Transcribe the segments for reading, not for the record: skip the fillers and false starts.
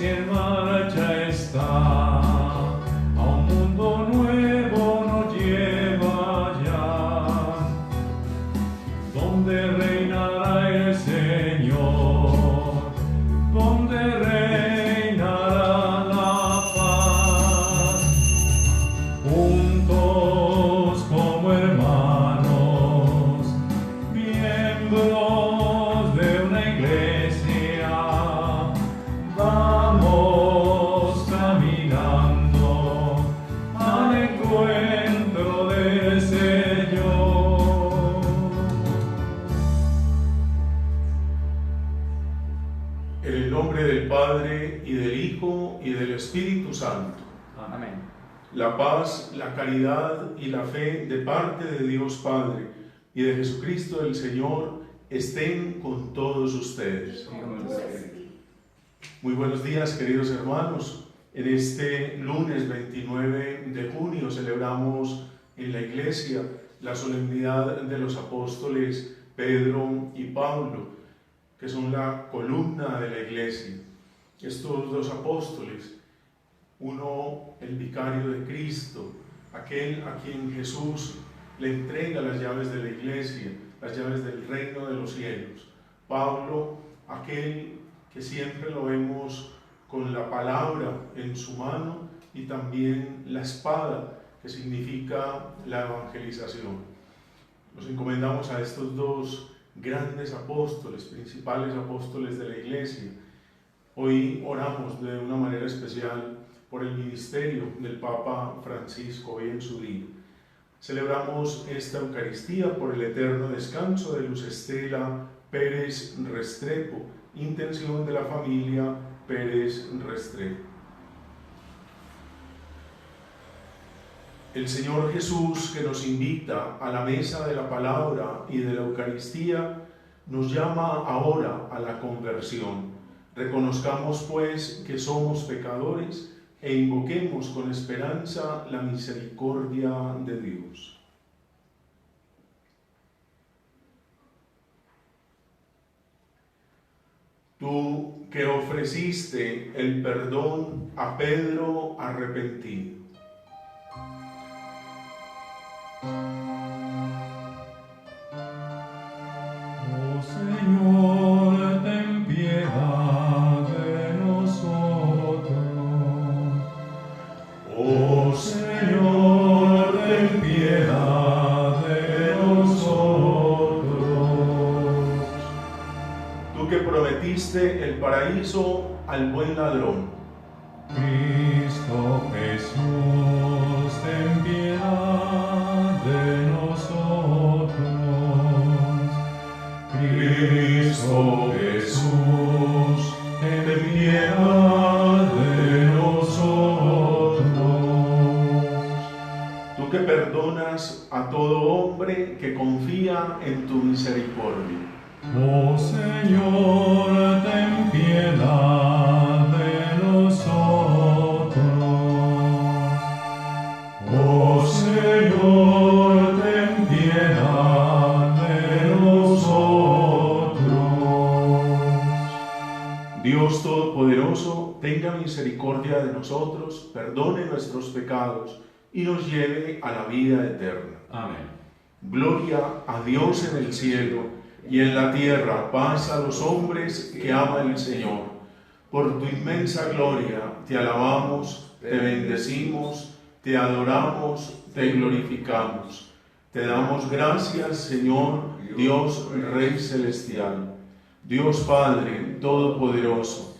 iglesia en marcha está, a un mundo nuevo nos lleva ya, donde reinará el Señor, donde reinará la paz, juntos como hermanos, miembros de una iglesia, vamos caminando al encuentro del Señor. En el nombre del Padre, y del Hijo, y del Espíritu Santo. Amén. La paz, la caridad y la fe de parte de Dios Padre y de Jesucristo el Señor estén con todos ustedes. Muy buenos días, queridos hermanos. En este lunes 29 de junio celebramos en la iglesia la solemnidad de los apóstoles Pedro y Pablo, que son la columna de la iglesia. Estos dos apóstoles, uno el vicario de Cristo, aquel a quien Jesús le entrega las llaves de la iglesia, las llaves del reino de los cielos. Pablo, aquel que siempre lo vemos con la palabra en su mano y también la espada, que significa la evangelización. Nos encomendamos a estos dos grandes apóstoles, principales apóstoles de la iglesia. Hoy oramos de una manera especial por el ministerio del Papa Francisco hoy en su día. Celebramos esta Eucaristía por el eterno descanso de Luz Estela Pérez Restrepo, intención de la familia Pérez Restrepo. El Señor Jesús, que nos invita a la mesa de la palabra y de la Eucaristía, nos llama ahora a la conversión. Reconozcamos pues que somos pecadores e invoquemos con esperanza la misericordia de Dios. Tú que ofreciste el perdón a Pedro arrepentido. Oh Señor, ten piedad de nosotros. Oh Señor, ten piedad de nosotros. Tú que prometiste el paraíso al buen ladrón. Cristo Jesús, ten piedad de nosotros. Cristo Jesús, ten piedad de nosotros. Tú que perdonas a todo hombre que confía en tu misericordia. Oh Señor, ten piedad de nosotros. Oh Señor, ten piedad de nosotros. Dios Todopoderoso, tenga misericordia de nosotros, perdone nuestros pecados y nos lleve a la vida eterna. Amén. Gloria a Dios en el cielo y en la tierra paz a los hombres que aman al Señor. Por tu inmensa gloria te alabamos, te bendecimos, te adoramos, te glorificamos. Te damos gracias, Señor, Dios Rey Celestial, Dios Padre Todopoderoso,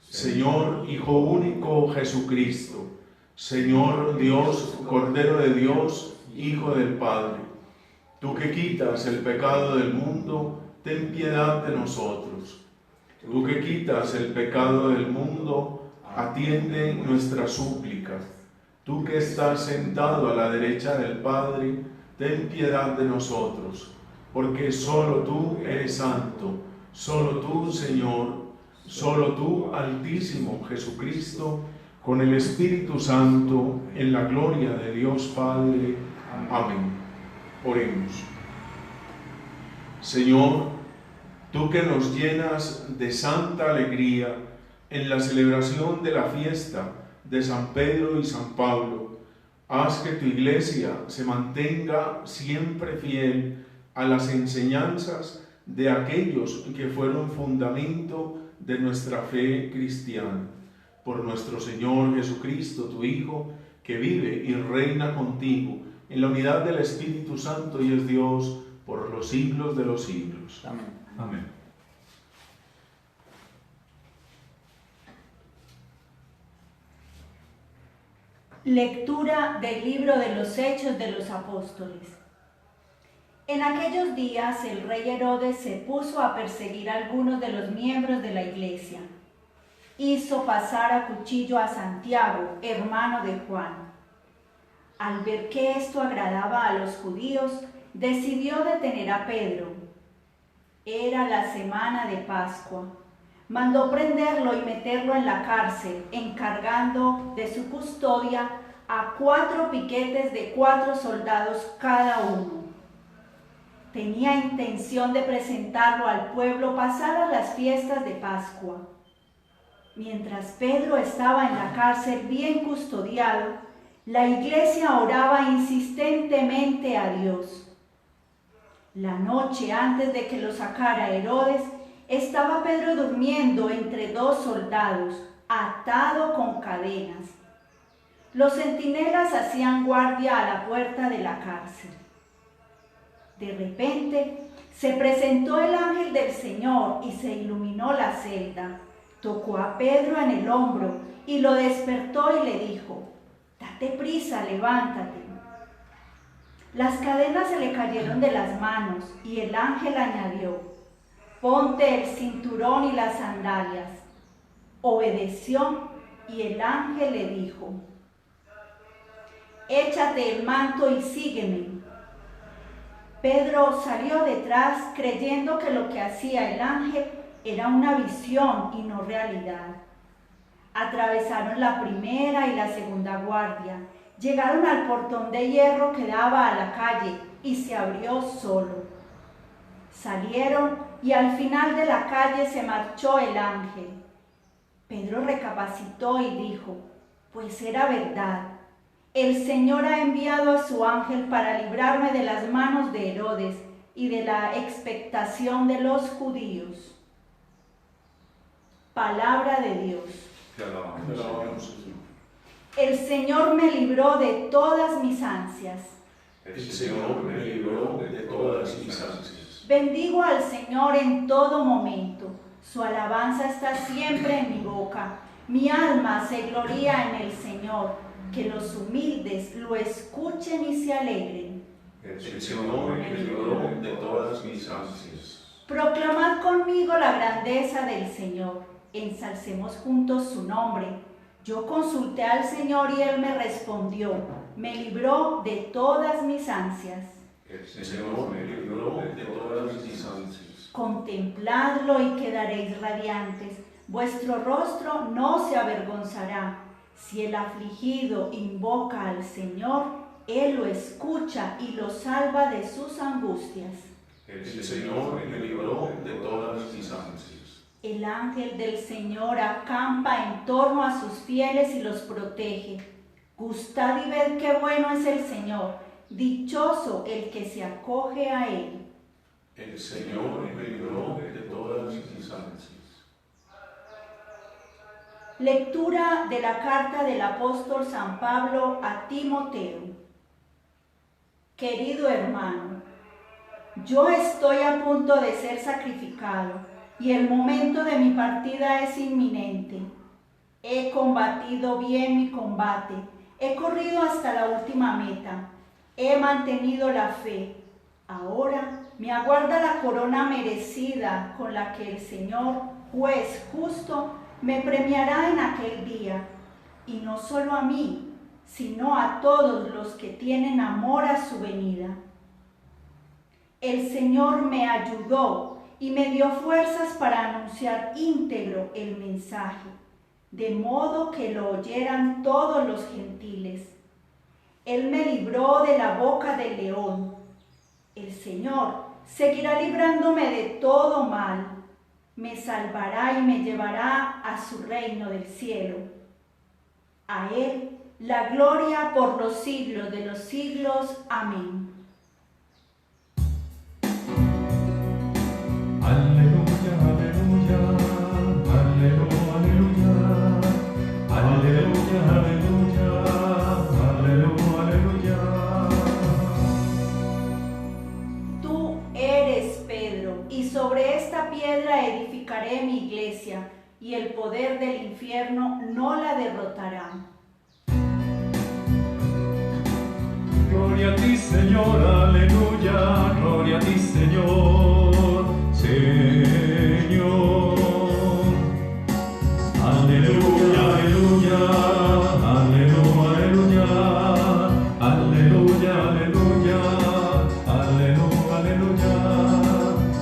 Señor Hijo único Jesucristo, Señor Dios, Cordero de Dios, Hijo del Padre. Tú que quitas el pecado del mundo, ten piedad de nosotros. Tú que quitas el pecado del mundo, atiende nuestra súplica. Tú que estás sentado a la derecha del Padre, ten piedad de nosotros, porque solo tú eres santo, solo tú, Señor, solo tú, Altísimo Jesucristo, con el Espíritu Santo, en la gloria de Dios Padre. Amén. Oremos. Señor, tú que nos llenas de santa alegría En la celebración de la fiesta de San Pedro y San Pablo, haz que tu iglesia se mantenga siempre fiel a las enseñanzas de aquellos que fueron fundamento de nuestra fe cristiana. Por nuestro Señor Jesucristo, tu Hijo, que vive y reina contigo en la unidad del Espíritu Santo y es Dios por los siglos de los siglos. Amén. Amén. Lectura del libro de los Hechos de los Apóstoles. En aquellos días el rey Herodes se puso a perseguir a algunos de los miembros de la iglesia. Hizo pasar a cuchillo a Santiago, hermano de Juan. Al ver que esto agradaba a los judíos, decidió detener a Pedro. Era la semana de Pascua. Mandó prenderlo y meterlo en la cárcel, encargando de su custodia a 4 piquetes de 4 soldados cada uno. Tenía intención de presentarlo al pueblo pasadas las fiestas de Pascua. Mientras Pedro estaba en la cárcel bien custodiado, la iglesia oraba insistentemente a Dios. La noche antes de que lo sacara Herodes, estaba Pedro durmiendo entre 2 soldados, atado con cadenas. Los centinelas hacían guardia a la puerta de la cárcel. De repente se presentó el ángel del Señor y se iluminó la celda. Tocó a Pedro en el hombro y lo despertó y le dijo: «Date prisa, levántate». Las cadenas se le cayeron de las manos y el ángel añadió: «Ponte el cinturón y las sandalias». Obedeció y el ángel le dijo: «Échate el manto y sígueme». Pedro salió detrás creyendo que lo que hacía el ángel era una visión y no realidad. Atravesaron la primera y la segunda guardia, llegaron al portón de hierro que daba a la calle y se abrió solo. Salieron y al final de la calle se marchó el ángel. Pedro recapacitó y dijo: «Pues era verdad. El Señor ha enviado a su ángel para librarme de las manos de Herodes y de la expectación de los judíos». Palabra de Dios. Te alabamos, Te Señor. alabamos, Señor. El Señor me libró de todas mis ansias. El Señor me libró de todas mis ansias. Bendigo al Señor en todo momento. Su alabanza está siempre en mi boca. Mi alma se gloría en el Señor. Que los humildes lo escuchen y se alegren. El Señor me libró de todas mis ansias. Proclamad conmigo la grandeza del Señor. Ensalcemos juntos su nombre. Yo consulté al Señor y Él me respondió. Me libró de todas mis ansias. El Señor me libró de todas mis ansias. Contempladlo y quedaréis radiantes. Vuestro rostro no se avergonzará. Si el afligido invoca al Señor, Él lo escucha y lo salva de sus angustias. El Señor me libró de todas mis ansias. El ángel del Señor acampa en torno a sus fieles y los protege. Gustad y ved qué bueno es el Señor. Dichoso el que se acoge a Él. El Señor me libró de todas mis ansias. Lectura de la carta del apóstol San Pablo a Timoteo. Querido hermano, yo estoy a punto de ser sacrificado y el momento de mi partida es inminente. He combatido bien mi combate, he corrido hasta la última meta, he mantenido la fe. Ahora me aguarda la corona merecida con la que el Señor, juez justo, me premiará en aquel día, y no solo a mí, sino a todos los que tienen amor a su venida. El Señor me ayudó y me dio fuerzas para anunciar íntegro el mensaje, de modo que lo oyeran todos los gentiles. Él me libró de la boca del león. El Señor seguirá librándome de todo mal. me salvará y me llevará a su reino del cielo. A Él la gloria por los siglos de los siglos. Amén. Aleluya, aleluya, aleluya, aleluya, aleluya, aleluya, aleluya. Tú eres Pedro, y sobre esta piedra edificaré mi iglesia, y el poder del infierno no la derrotará. Gloria a ti, Señor, aleluya, gloria a ti, Señor, Señor. Aleluya, aleluya, aleluya, aleluya, aleluya, aleluya, aleluya, aleluya,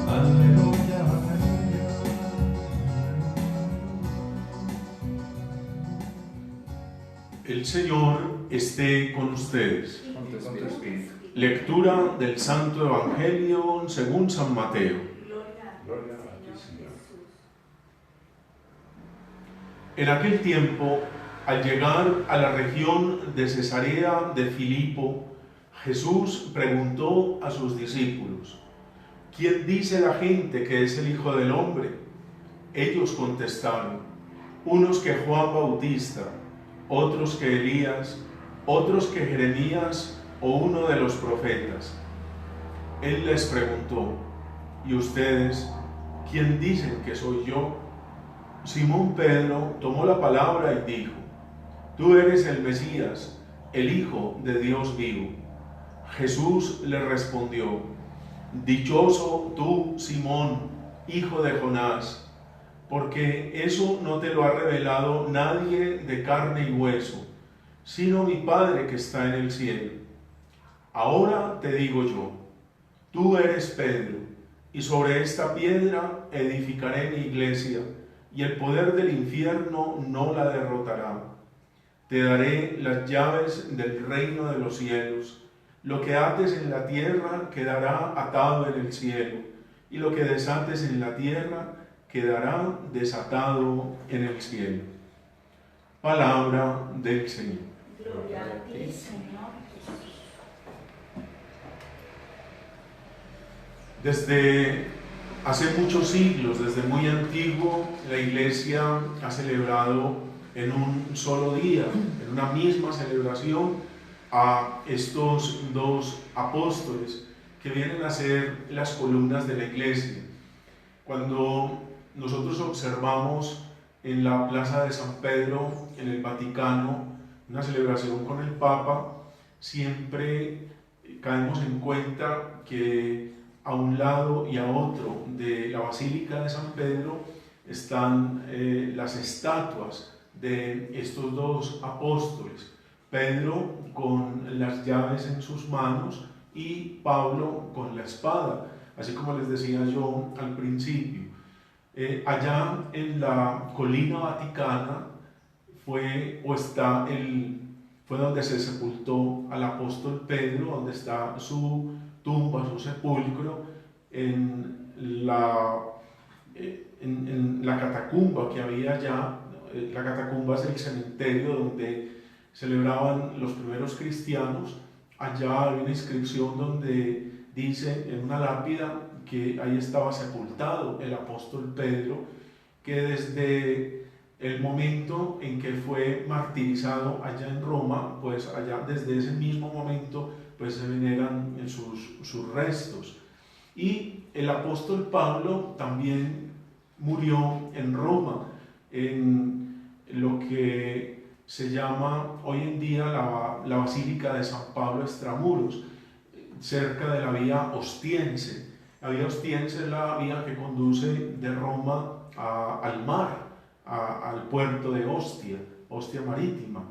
aleluya, aleluya. El Señor esté con ustedes. Con tu espíritu. Lectura del Santo Evangelio según San Mateo. Gloria a ti, Señor. En aquel tiempo, al llegar a la región de Cesarea de Filipo, Jesús preguntó a sus discípulos: ¿quién dice la gente que es el Hijo del Hombre? Ellos contestaron: unos que Juan Bautista, otros que Elías, otros que Jeremías o uno de los profetas. Él les preguntó: ¿y ustedes quién dicen que soy yo? Simón Pedro tomó la palabra y dijo: tú eres el Mesías, el Hijo de Dios vivo. Jesús le respondió: dichoso tú, Simón, hijo de Jonás, porque eso no te lo ha revelado nadie de carne y hueso, sino mi Padre que está en el cielo. Ahora te digo yo: tú eres Pedro, y sobre esta piedra edificaré mi iglesia, y el poder del infierno no la derrotará. Te daré las llaves del reino de los cielos. Lo que ates en la tierra quedará atado en el cielo, y lo que desates en la tierra quedará desatado en el cielo. Palabra del Señor. Gloria a ti, Señor. Desde hace muchos siglos, desde muy antiguo, la Iglesia ha celebrado en un solo día, en una misma celebración, a estos dos apóstoles que vienen a ser las columnas de la Iglesia. Cuando nosotros observamos en la Plaza de San Pedro, en el Vaticano, una celebración con el Papa, siempre caemos en cuenta que a un lado y a otro de la Basílica de San Pedro están las estatuas de estos dos apóstoles, Pedro con las llaves en sus manos y Pablo con la espada, así como les decía yo al principio. Allá en la colina vaticana fue donde se sepultó al apóstol Pedro, donde está su tumba, su sepulcro, en la catacumba que había allá. La catacumba es el cementerio donde celebraban los primeros cristianos. Allá hay una inscripción donde dice en una lápida que ahí estaba sepultado el apóstol Pedro, que desde el momento en que fue martirizado allá en Roma, pues allá desde ese mismo momento pues se veneran sus restos. Y el apóstol Pablo también murió en Roma, en lo que se llama hoy en día la Basílica de San Pablo Extramuros, cerca de la vía Ostiense. La vía Ostiense es la vía que conduce de Roma al mar, al puerto de Ostia Marítima.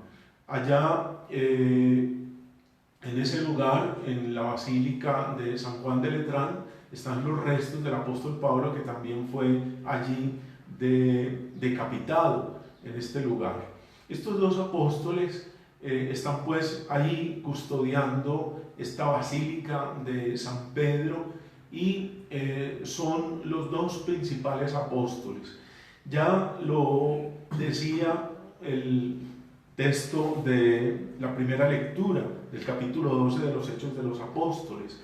Allá en ese lugar, en la Basílica de San Juan de Letrán, están los restos del apóstol Pablo, que también fue allí decapitado en este lugar. Estos dos apóstoles están pues ahí custodiando esta Basílica de San Pedro, y son los dos principales apóstoles. Ya lo decía el texto de la primera lectura del capítulo 12 de los Hechos de los Apóstoles.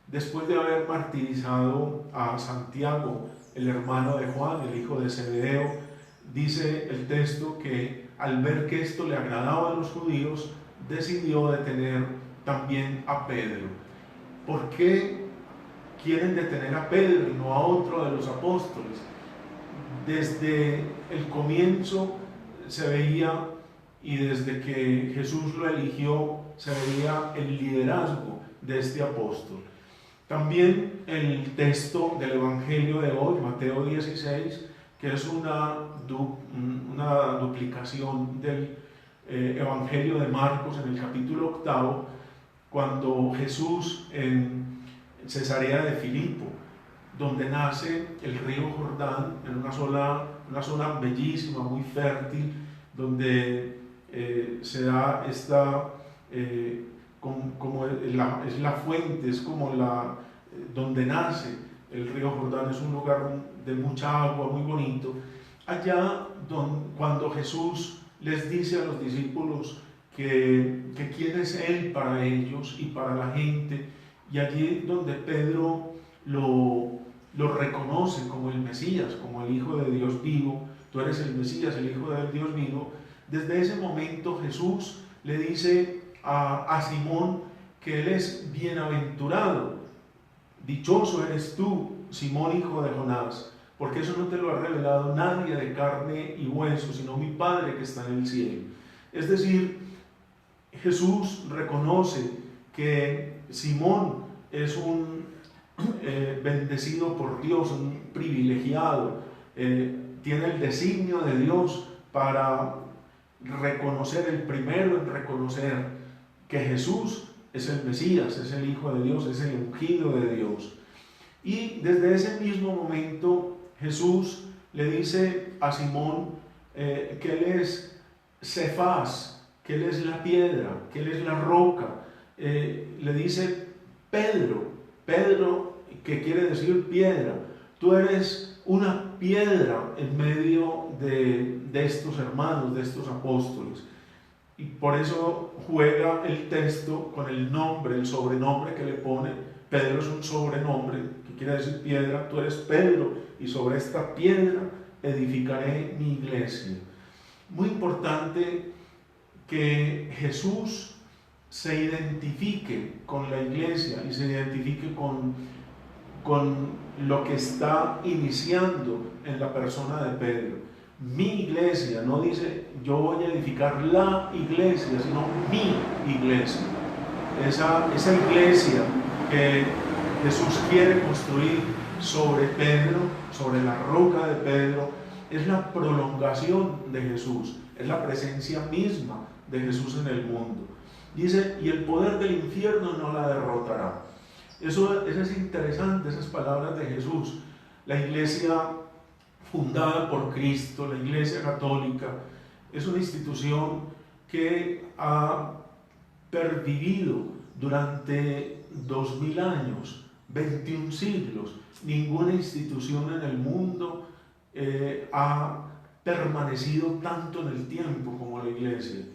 Después de haber martirizado a Santiago, el hermano de Juan, el hijo de Zebedeo, dice el texto que al ver que esto le agradaba a los judíos, decidió detener también a Pedro. ¿Por qué quieren detener a Pedro y no a otro de los apóstoles? Desde el comienzo se veía, y desde que Jesús lo eligió, se veía el liderazgo de este apóstol. También el texto del Evangelio de hoy, Mateo 16, que es una duplicación del Evangelio de Marcos en el capítulo 8, cuando Jesús en Cesarea de Filipo, donde nace el río Jordán, en una zona bellísima, muy fértil, donde se da esta, es la fuente, es como donde nace el río Jordán, es un lugar de mucha agua, muy bonito. Allá cuando Jesús les dice a los discípulos que quién es Él para ellos y para la gente, y allí donde Pedro lo reconoce como el Mesías, como el Hijo de Dios vivo, tú eres el Mesías, el Hijo del Dios vivo. Desde ese momento Jesús le dice a Simón que él es bienaventurado, dichoso eres tú, Simón, hijo de Jonás, porque eso no te lo ha revelado nadie de carne y hueso, sino mi Padre que está en el cielo. Es decir, Jesús reconoce que Simón es un bendecido por Dios, un privilegiado, tiene el designio de Dios para reconocer, el primero en reconocer que Jesús es el Mesías, es el Hijo de Dios, es el ungido de Dios. Y desde ese mismo momento Jesús le dice a Simón que él es Cefás, que él es la piedra, que él es la roca. Le dice Pedro, que quiere decir piedra, tú eres una piedra en medio de estos hermanos, de estos apóstoles. Y por eso juega el texto con el nombre, el sobrenombre que le pone. Pedro es un sobrenombre que quiere decir piedra. Tú eres Pedro y sobre esta piedra edificaré mi iglesia. Muy importante que Jesús se identifique con la iglesia y se identifique con lo que está iniciando en la persona de Pedro. Mi iglesia, no dice yo voy a edificar la iglesia, sino mi iglesia. Esa iglesia que Jesús quiere construir sobre Pedro, sobre la roca de Pedro, es la prolongación de Jesús, es la presencia misma de Jesús en el mundo. Dice, y el poder del infierno no la derrotará. Eso es interesante, esas palabras de Jesús. La iglesia fundada por Cristo, la Iglesia Católica, es una institución que ha pervivido durante 2000 años, 21 siglos. Ninguna institución en el mundo ha permanecido tanto en el tiempo como la Iglesia,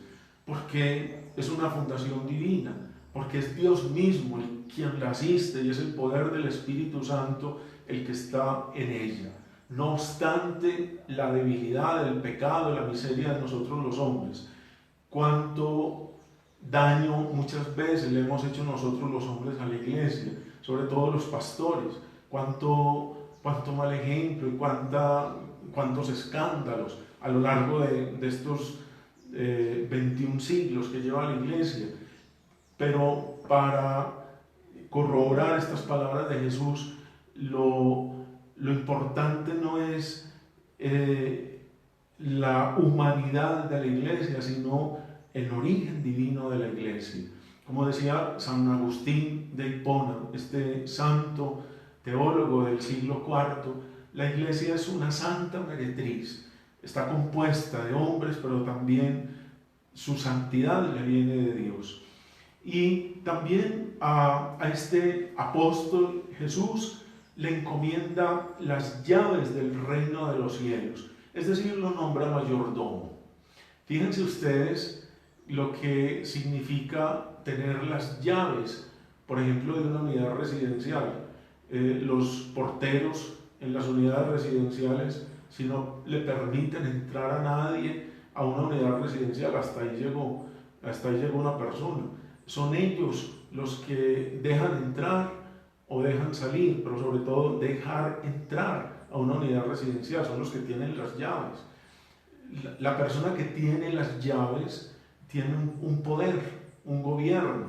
porque es una fundación divina, porque es Dios mismo quien la asiste y es el poder del Espíritu Santo el que está en ella. No obstante la debilidad, el pecado, la miseria de nosotros los hombres, cuánto daño muchas veces le hemos hecho nosotros los hombres a la iglesia, sobre todo los pastores, cuánto mal ejemplo y cuántos escándalos a lo largo de estos 21 siglos que lleva la iglesia. Pero para corroborar estas palabras de Jesús, lo importante no es la humanidad de la iglesia, sino el origen divino de la iglesia. Como decía San Agustín de Hipona, este santo teólogo del siglo IV, la iglesia es una santa meretriz. Está compuesta de hombres, pero también su santidad le viene de Dios. Y también a este apóstol Jesús le encomienda las llaves del reino de los cielos, es decir, lo nombra mayordomo. Fíjense ustedes lo que significa tener las llaves, por ejemplo, de una unidad residencial. Los porteros en las unidades residenciales, si no le permiten entrar a nadie a una unidad residencial, hasta ahí llegó una persona. Son ellos los que dejan entrar o dejan salir, pero sobre todo dejar entrar a una unidad residencial, son los que tienen las llaves. La persona que tiene las llaves tiene un poder, un gobierno,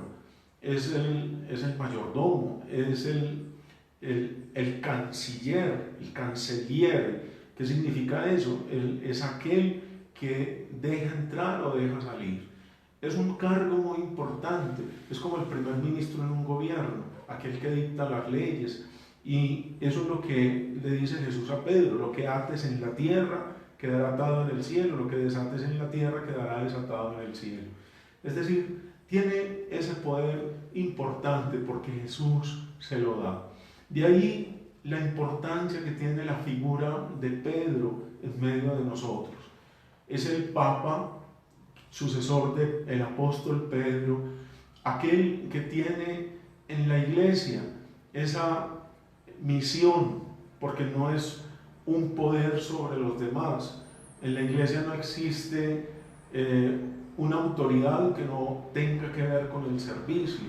es el mayordomo, es el canciller, el cancelier. ¿Qué significa eso? Es aquel que deja entrar o deja salir. Es un cargo muy importante, es como el primer ministro en un gobierno, aquel que dicta las leyes. Y eso es lo que le dice Jesús a Pedro: lo que ates en la tierra quedará atado en el cielo, lo que desates en la tierra quedará desatado en el cielo. Es decir, tiene ese poder importante porque Jesús se lo da. De ahí la importancia que tiene la figura de Pedro en medio de nosotros. Es el Papa, sucesor del apóstol Pedro, aquel que tiene en la iglesia esa misión, porque no es un poder sobre los demás. En la iglesia no existe una autoridad que no tenga que ver con el servicio.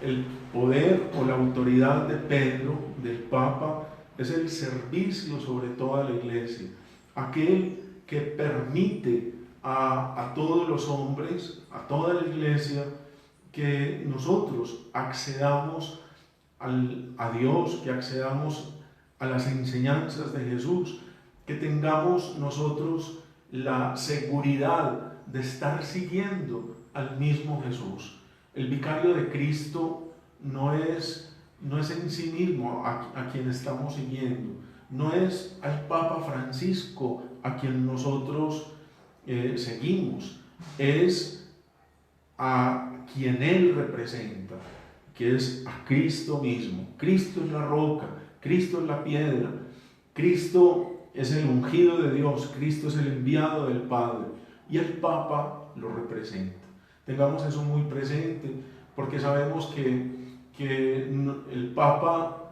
El poder o la autoridad de Pedro, del Papa, es el servicio sobre toda la iglesia, aquel que permite a todos los hombres, a toda la iglesia, que nosotros accedamos a Dios, que accedamos a las enseñanzas de Jesús, que tengamos nosotros la seguridad de estar siguiendo al mismo Jesús. El vicario de Cristo no es en sí mismo a quien estamos siguiendo, no es al Papa Francisco a quien nosotros seguimos, es a quien Él representa, que es a Cristo mismo. Cristo es la roca, Cristo es la piedra, Cristo es el ungido de Dios, Cristo es el enviado del Padre, y el Papa lo representa. Tengamos eso muy presente, porque sabemos que el Papa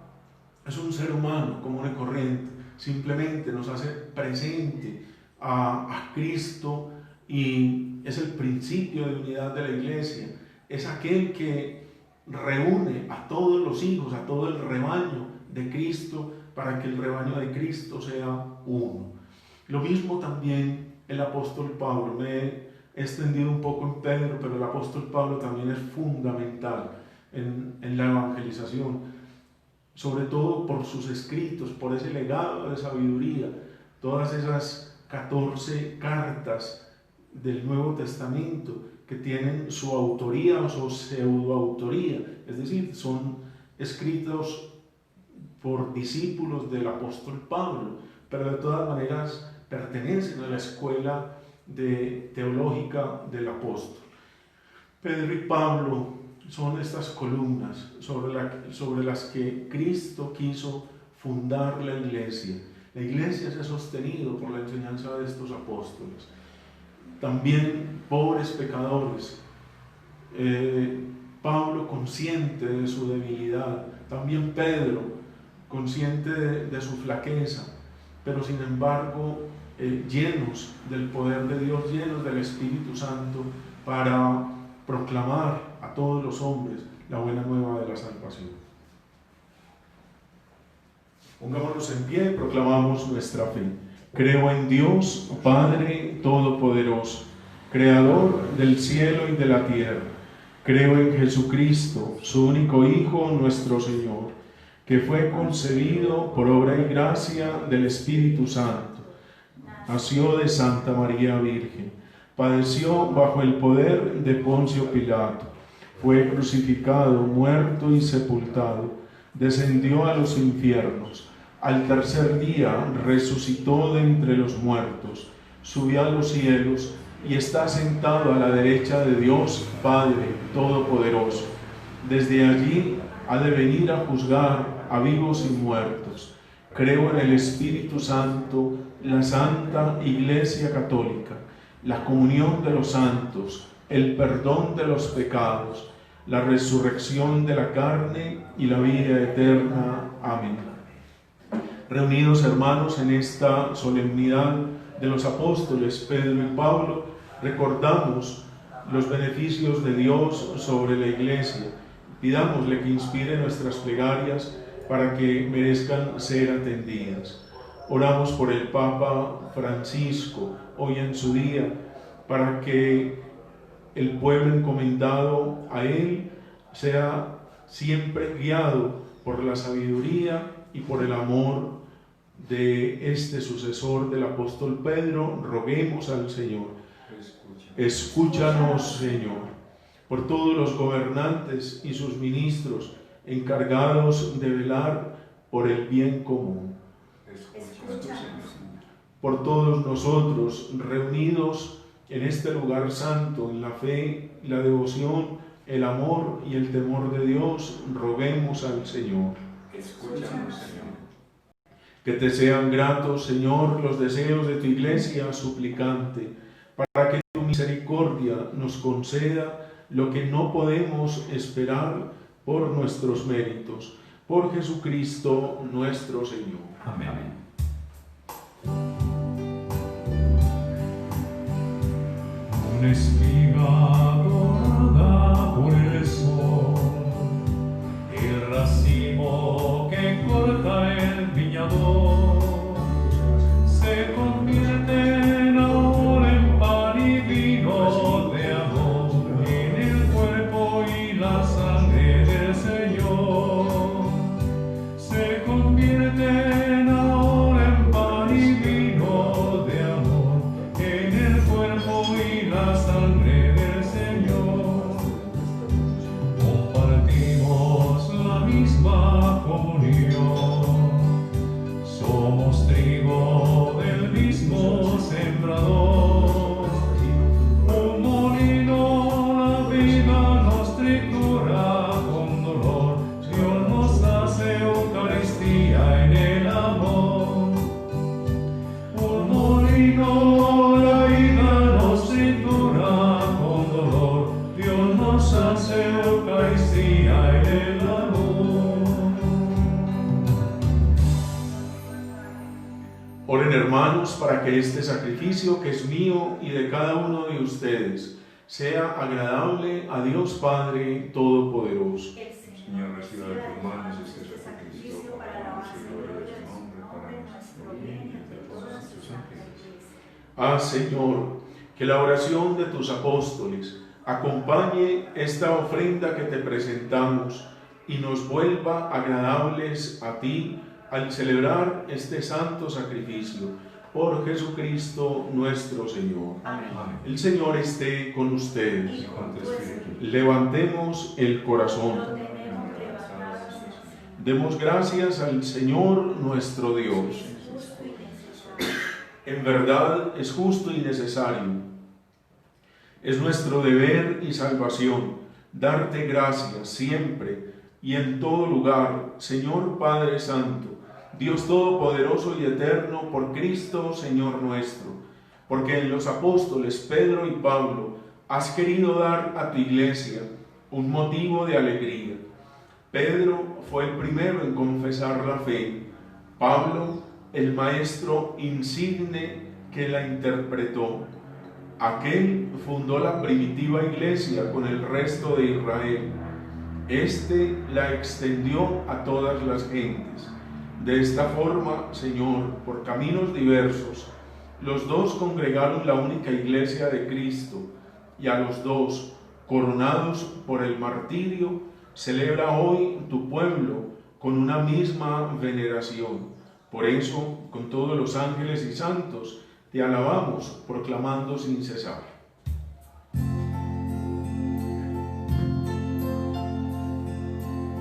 es un ser humano común y corriente, simplemente nos hace presente a Cristo, y es el principio de unidad de la iglesia, es aquel que reúne a todos los hijos, a todo el rebaño de Cristo, para que el rebaño de Cristo sea uno. Lo mismo también el apóstol Pablo. Me he extendido un poco en Pedro, pero el apóstol Pablo también es fundamental en la evangelización, sobre todo por sus escritos, por ese legado de sabiduría, todas esas 14 cartas del Nuevo Testamento que tienen su autoría o su pseudoautoría, es decir, son escritos por discípulos del apóstol Pablo, pero de todas maneras pertenecen a la escuela teológica del apóstol. Pedro y Pablo son estas columnas sobre las que Cristo quiso fundar la iglesia. La iglesia se ha sostenido por la enseñanza de estos apóstoles. También pobres pecadores, Pablo consciente de su debilidad, también Pedro consciente de su flaqueza, pero sin embargo llenos del poder de Dios, llenos del Espíritu Santo, para proclamar a todos los hombres la buena nueva de la salvación. Pongámonos en pie y proclamamos nuestra fe. Creo en Dios, Padre Todopoderoso, Creador del cielo y de la tierra. Creo en Jesucristo, su único Hijo, nuestro Señor, que fue concebido por obra y gracia del Espíritu Santo. Nació de Santa María Virgen, padeció bajo el poder de Poncio Pilato, fue crucificado, muerto y sepultado, descendió a los infiernos, al tercer día resucitó de entre los muertos, subió a los cielos y está sentado a la derecha de Dios Padre Todopoderoso. Desde allí ha de venir a juzgar a vivos y muertos. Creo en el Espíritu Santo, la Santa Iglesia Católica, la comunión de los santos, el perdón de los pecados, la resurrección de la carne y la vida eterna. Amén. Reunidos, hermanos, en esta solemnidad de los apóstoles Pedro y Pablo, recordamos los beneficios de Dios sobre la Iglesia. Pidámosle que inspire nuestras plegarias para que merezcan ser atendidas. Oramos por el Papa Francisco, hoy en su día, para que el pueblo encomendado a él sea siempre guiado por la sabiduría y por el amor de este sucesor del apóstol Pedro. Roguemos al Señor. Escúchanos, Señor. Por todos los gobernantes y sus ministros encargados de velar por el bien común. Por todos nosotros reunidos en este lugar santo, en la fe, la devoción, el amor y el temor de Dios, roguemos al Señor. Escúchanos, Señor. Que te sean gratos, Señor, los deseos de tu Iglesia suplicante, para que tu misericordia nos conceda lo que no podemos esperar por nuestros méritos. Por Jesucristo nuestro Señor. Amén. Una espiga dorada por el sol, el racimo que corta el viñador, se convierte ahora en pan y vino de amor, en el cuerpo y la sangre del Señor. Se convierte ahora en pan y vino de amor, en el cuerpo y la sangre del Señor. Compartimos la misma comunión, somos trigo del mismo sembrador. Un molino la vida nos tritura con dolor, Dios nos hace Eucaristía en el amor. Un molino la vida nos tritura con dolor, Dios nos hace Eucaristía en el amor. Oren, hermanos, para que este sacrificio que es mío y de cada uno de ustedes sea agradable a Dios Padre Todopoderoso. El Señor, reciba de tus manos este sacrificio para la alabanza y gloria de su nombre, para nuestro bien y el de todos sus ángeles. Ah, Señor, que la oración de tus apóstoles acompañe esta ofrenda que te presentamos y nos vuelva agradables a ti al celebrar este santo sacrificio. Por Jesucristo nuestro Señor. Amén. El Señor esté con ustedes. Y con tu espíritu. Levantemos el corazón. Lo tenemos levantado hacia ti. Demos gracias al Señor nuestro Dios. Es justo y necesario. En verdad es justo y necesario. Es nuestro deber y salvación darte gracias siempre y en todo lugar, Señor Padre Santo, Dios Todopoderoso y Eterno, por Cristo, Señor nuestro, porque en los apóstoles Pedro y Pablo has querido dar a tu Iglesia un motivo de alegría. Pedro fue el primero en confesar la fe, Pablo el maestro insigne que la interpretó. Aquel fundó la primitiva iglesia con el resto de Israel. Este la extendió a todas las gentes. De esta forma, Señor, por caminos diversos, los dos congregaron la única iglesia de Cristo, y a los dos, coronados por el martirio, celebra hoy tu pueblo con una misma veneración. Por eso, con todos los ángeles y santos, te alabamos, proclamando sin cesar.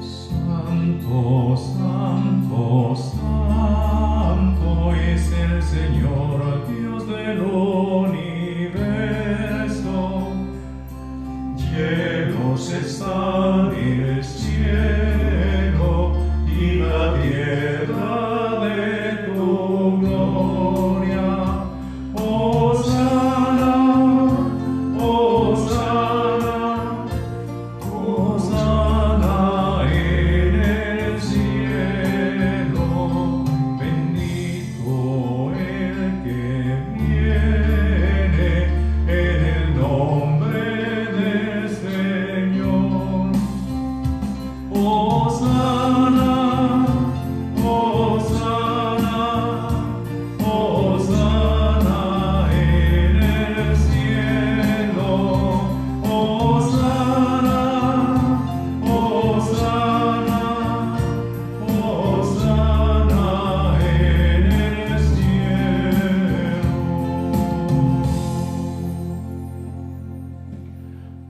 Santo, santo, santo es el Señor, Dios del universo. Llenos están el cielo y la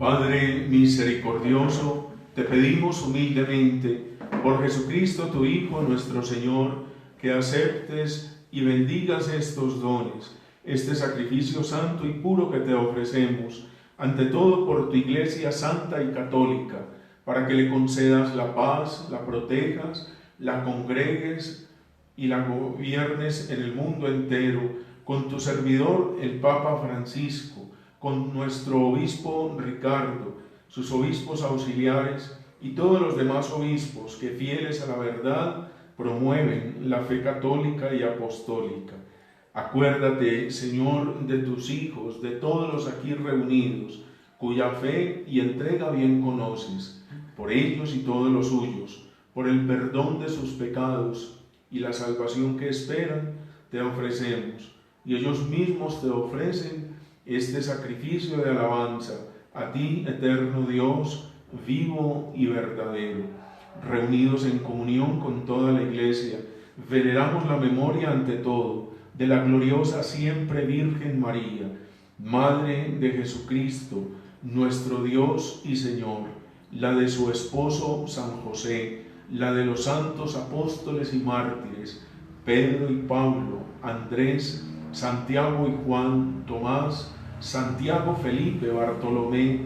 Padre misericordioso, te pedimos humildemente, por Jesucristo tu Hijo, nuestro Señor, que aceptes y bendigas estos dones, este sacrificio santo y puro que te ofrecemos, ante todo por tu Iglesia santa y católica, para que le concedas la paz, la protejas, la congregues y la gobiernes en el mundo entero, con tu servidor el Papa Francisco, con nuestro obispo Ricardo, sus obispos auxiliares y todos los demás obispos que, fieles a la verdad, promueven la fe católica y apostólica. Acuérdate, Señor, de tus hijos, de todos los aquí reunidos, cuya fe y entrega bien conoces, por ellos y todos los suyos, por el perdón de sus pecados y la salvación que esperan, te ofrecemos, y ellos mismos te ofrecen este sacrificio de alabanza, a ti, eterno Dios, vivo y verdadero. Reunidos en comunión con toda la Iglesia, veneramos la memoria ante todo de la gloriosa siempre Virgen María, Madre de Jesucristo, nuestro Dios y Señor, la de su esposo San José, la de los santos apóstoles y mártires, Pedro y Pablo, Andrés, Santiago y Juan, Tomás, Santiago, Felipe, Bartolomé,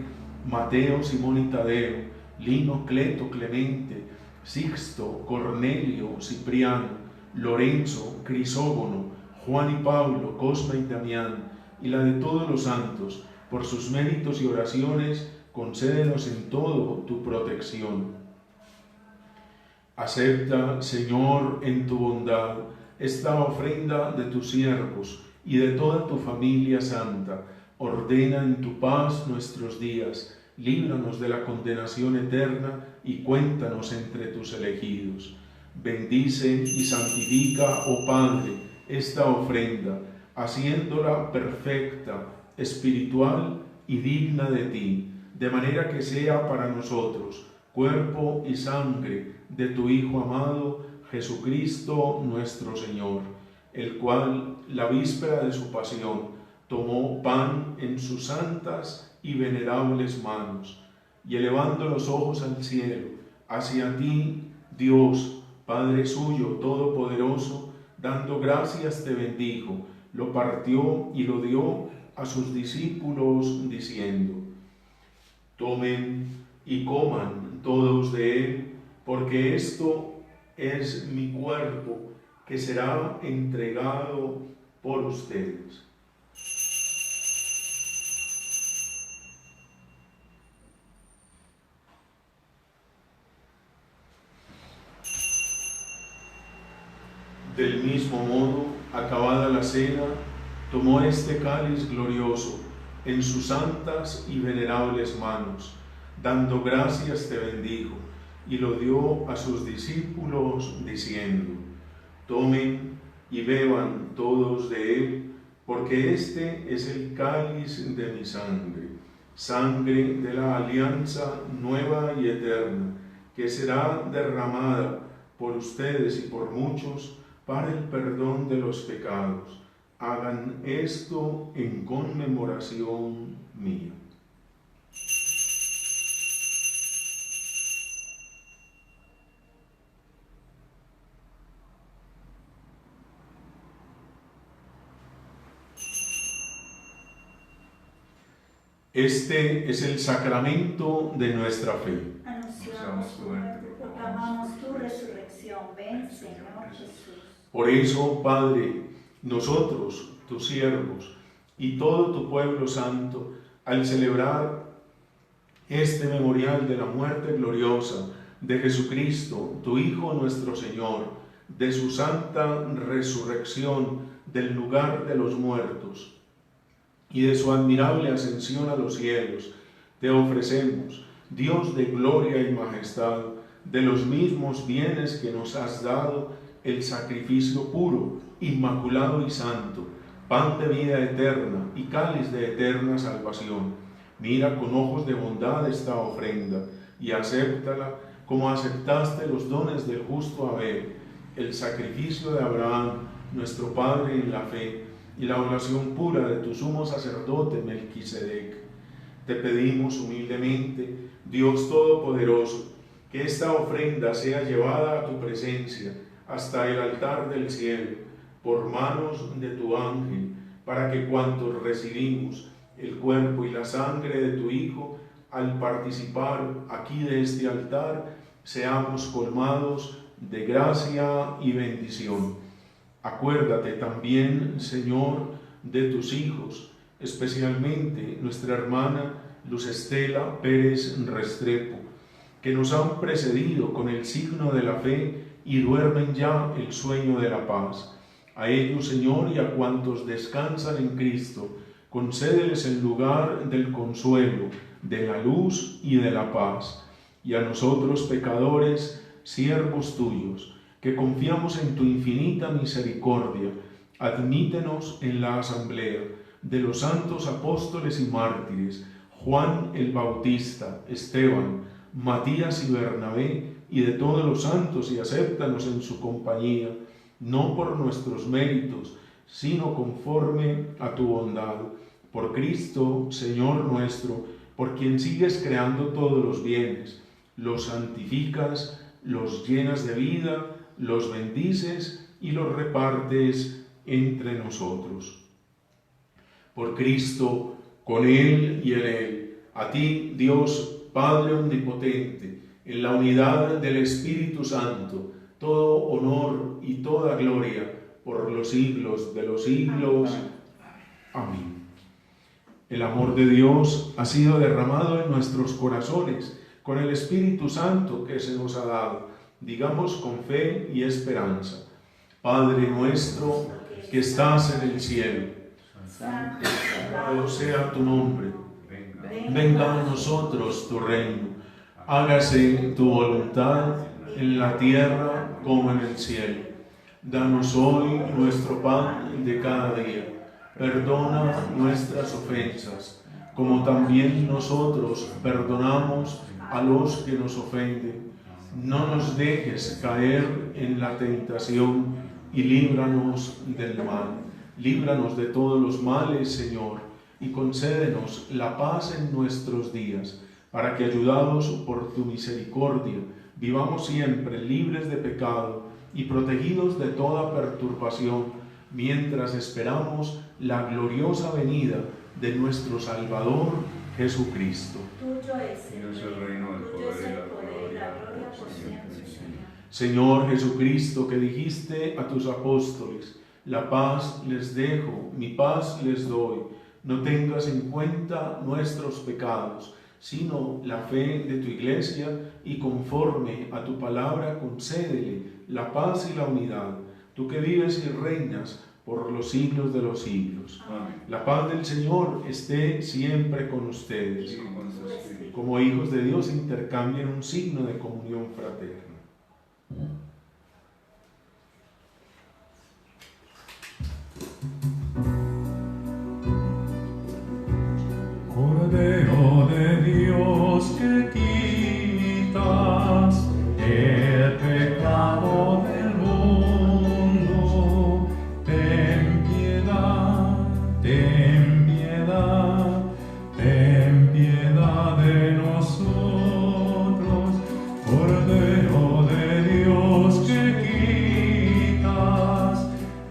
Mateo, Simón y Tadeo, Lino, Cleto, Clemente, Sixto, Cornelio, Cipriano, Lorenzo, Crisógono, Juan y Pablo, Cosme y Damián, y la de todos los santos, por sus méritos y oraciones, concédenos en todo tu protección. Acepta, Señor, en tu bondad, esta ofrenda de tus siervos y de toda tu familia santa. Ordena en tu paz nuestros días, líbranos de la condenación eterna y cuéntanos entre tus elegidos. Bendice y santifica, oh Padre, esta ofrenda, haciéndola perfecta, espiritual y digna de ti, de manera que sea para nosotros cuerpo y sangre de tu Hijo amado, Jesucristo nuestro Señor, el cual, la víspera de su pasión, tomó pan en sus santas y venerables manos, y elevando los ojos al cielo, hacia ti, Dios, Padre suyo todopoderoso, dando gracias te bendijo, lo partió y lo dio a sus discípulos, diciendo: tomen y coman todos de él, porque esto es mi cuerpo, que será entregado por ustedes. Del mismo modo, acabada la cena, tomó este cáliz glorioso en sus santas y venerables manos, dando gracias te bendijo, y lo dio a sus discípulos, diciendo: tomen y beban todos de él, porque este es el cáliz de mi sangre, sangre de la alianza nueva y eterna, que será derramada por ustedes y por muchos para el perdón de los pecados. Hagan esto en conmemoración mía. Este es el sacramento de nuestra fe. Anunciamos tu muerte, proclamamos tu resurrección. Ven, Señor Jesús. Por eso, Padre, nosotros, tus siervos, y todo tu pueblo santo, al celebrar este memorial de la muerte gloriosa de Jesucristo, tu Hijo nuestro Señor, de su santa resurrección del lugar de los muertos y de su admirable ascensión a los cielos, te ofrecemos, Dios de gloria y majestad, de los mismos bienes que nos has dado, el sacrificio puro, inmaculado y santo, pan de vida eterna y cáliz de eterna salvación. Mira con ojos de bondad esta ofrenda y acéptala como aceptaste los dones del justo Abel, el sacrificio de Abraham, nuestro Padre en la fe, y la oración pura de tu sumo sacerdote Melquisedec. Te pedimos humildemente, Dios Todopoderoso, que esta ofrenda sea llevada a tu presencia hasta el altar del cielo, por manos de tu ángel, para que cuantos recibimos el cuerpo y la sangre de tu Hijo, al participar aquí de este altar, seamos colmados de gracia y bendición. Acuérdate también, Señor, de tus hijos, especialmente nuestra hermana Luz Estela Pérez Restrepo, que nos han precedido con el signo de la fe y duermen ya el sueño de la paz. A ellos, Señor, y a cuantos descansan en Cristo, concédeles el lugar del consuelo, de la luz y de la paz. Y a nosotros, pecadores, siervos tuyos, que confiamos en tu infinita misericordia, admítenos en la asamblea de los santos apóstoles y mártires, Juan el Bautista, Esteban, Matías y Bernabé, y de todos los santos, y acéptanos en su compañía, no por nuestros méritos, sino conforme a tu bondad. Por Cristo, Señor nuestro, por quien sigues creando todos los bienes, los santificas, los llenas de vida, los bendices y los repartes entre nosotros. Por Cristo, con Él y en Él, a ti, Dios Padre Omnipotente, en la unidad del Espíritu Santo, todo honor y toda gloria por los siglos de los siglos. Amén. El amor de Dios ha sido derramado en nuestros corazones con el Espíritu Santo que se nos ha dado. Digamos con fe y esperanza: Padre nuestro que estás en el cielo, santificado sea tu nombre. Venga a nosotros tu reino. Hágase tu voluntad en la tierra como en el cielo. Danos hoy nuestro pan de cada día. Perdona nuestras ofensas, como también nosotros perdonamos a los que nos ofenden. No nos dejes caer en la tentación y líbranos del mal. Líbranos de todos los males, Señor, y concédenos la paz en nuestros días, para que, ayudados por tu misericordia, vivamos siempre libres de pecado y protegidos de toda perturbación, mientras esperamos la gloriosa venida de nuestro Salvador Jesucristo. Tuyo es el reino, el poder y la gloria por siempre. Señor Jesucristo, que dijiste a tus apóstoles: la paz les dejo, mi paz les doy. No tengas en cuenta nuestros pecados, sino la fe de tu Iglesia, y conforme a tu palabra concédele la paz y la unidad, tú que vives y reinas por los siglos de los siglos. Amén. La paz del Señor esté siempre con ustedes. Y con tu espíritu. Como hijos de Dios, intercambien un signo de comunión fraterna. Cordero de Dios, que quitas el pecado del mundo, ten piedad, ten piedad, ten piedad de nosotros. Cordero de Dios, que quitas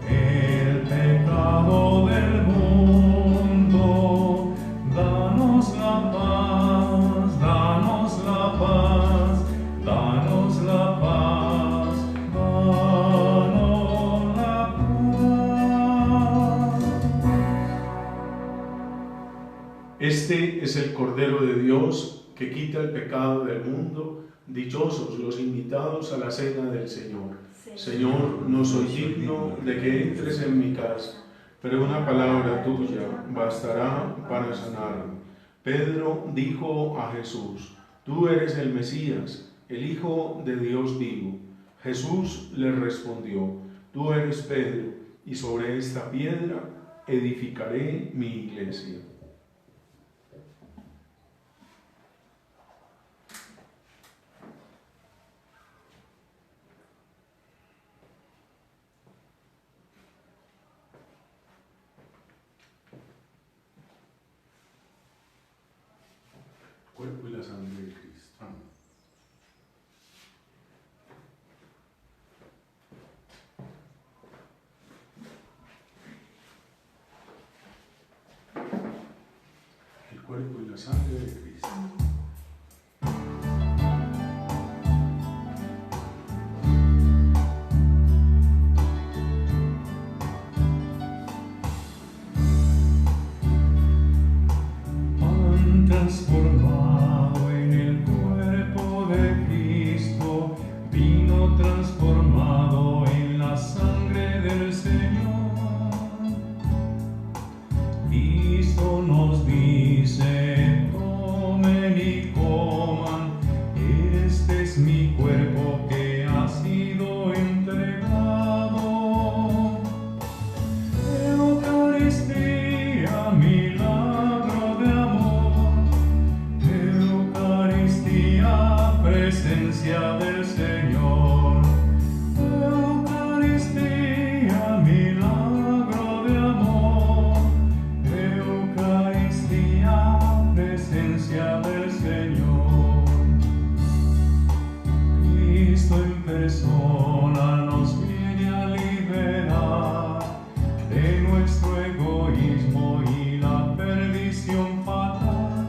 el pecado del mundo, danos la paz, danos la paz, danos la paz, danos la paz. Este es el Cordero de Dios que quita el pecado del mundo. Dichosos los invitados a la cena del Señor. Señor, no soy digno de que entres en mi casa, pero una palabra tuya bastará para sanarme. Pedro dijo a Jesús: tú eres el Mesías, el Hijo de Dios vivo. Jesús le respondió: tú eres Pedro, y sobre esta piedra edificaré mi iglesia. cuerpo y la sangre de Cristo. Amén. El cuerpo y la sangre de Cristo. Han transformado en el cuerpo de Cristo, vino transformado en la sangre del Señor. Cristo nos dice: tomen y coman, este es mi cuerpo que ha sido entregado. Eucaristía, milagro de amor. Eucaristía, presencia del Señor. Eucaristía, milagro de amor. Eucaristía, presencia del Señor. Cristo en persona nos viene a liberar de nuestro egoísmo y la perdición fatal.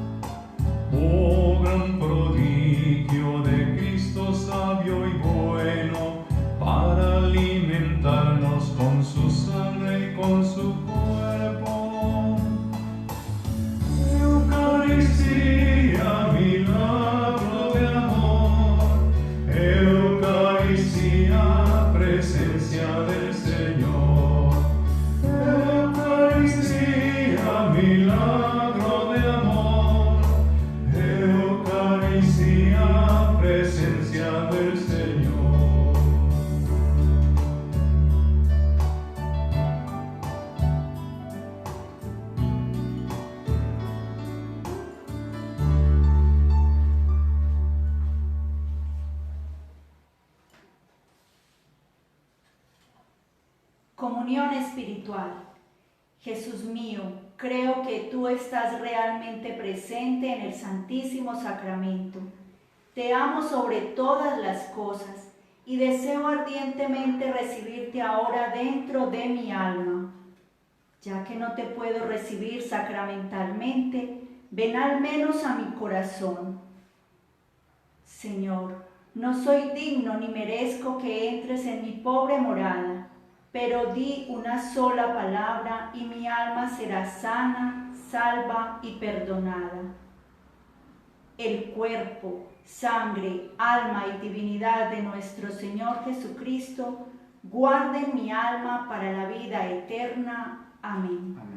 Oh, gran prodigio de Cristo sabio y bueno, para alimentarnos con su sangre y con su cuerpo. Eucaristía, milagro de amor. Eucaristía, presencia del Señor. Eucaristía, milagro de amor. Eucaristía, presencia del Señor. Comunión espiritual. Jesús mío, creo que tú estás realmente presente en el Santísimo Sacramento. Te amo sobre todas las cosas y deseo ardientemente recibirte ahora dentro de mi alma. Ya que no te puedo recibir sacramentalmente, ven al menos a mi corazón. Señor, no soy digno ni merezco que entres en mi pobre morada, pero di una sola palabra y mi alma será sana, salva y perdonada. El cuerpo, sangre, alma y divinidad de nuestro Señor Jesucristo guarden mi alma para la vida eterna. Amén. Amén.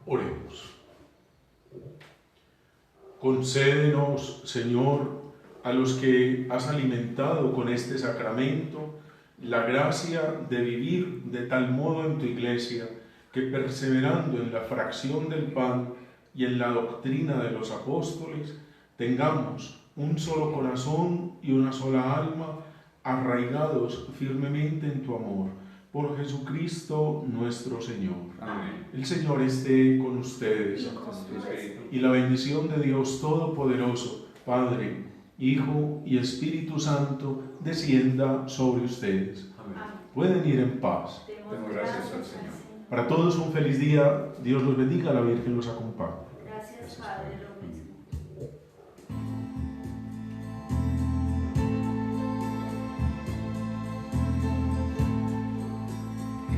Oremos. Concédenos, Señor, a los que has alimentado con este sacramento, la gracia de vivir de tal modo en tu Iglesia, que perseverando en la fracción del pan y en la doctrina de los apóstoles, tengamos un solo corazón y una sola alma, arraigados firmemente en tu amor. Por Jesucristo nuestro Señor. Amén. El Señor esté con ustedes. Y la bendición de Dios Todopoderoso, Padre, Hijo y Espíritu Santo, descienda sobre ustedes. Amén. Pueden ir en paz. Demos gracias al Señor. Para todos un feliz día. Dios los bendiga, la Virgen los acompañe. Gracias, Padre, lo mismo. Que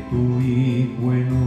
tu Hijo en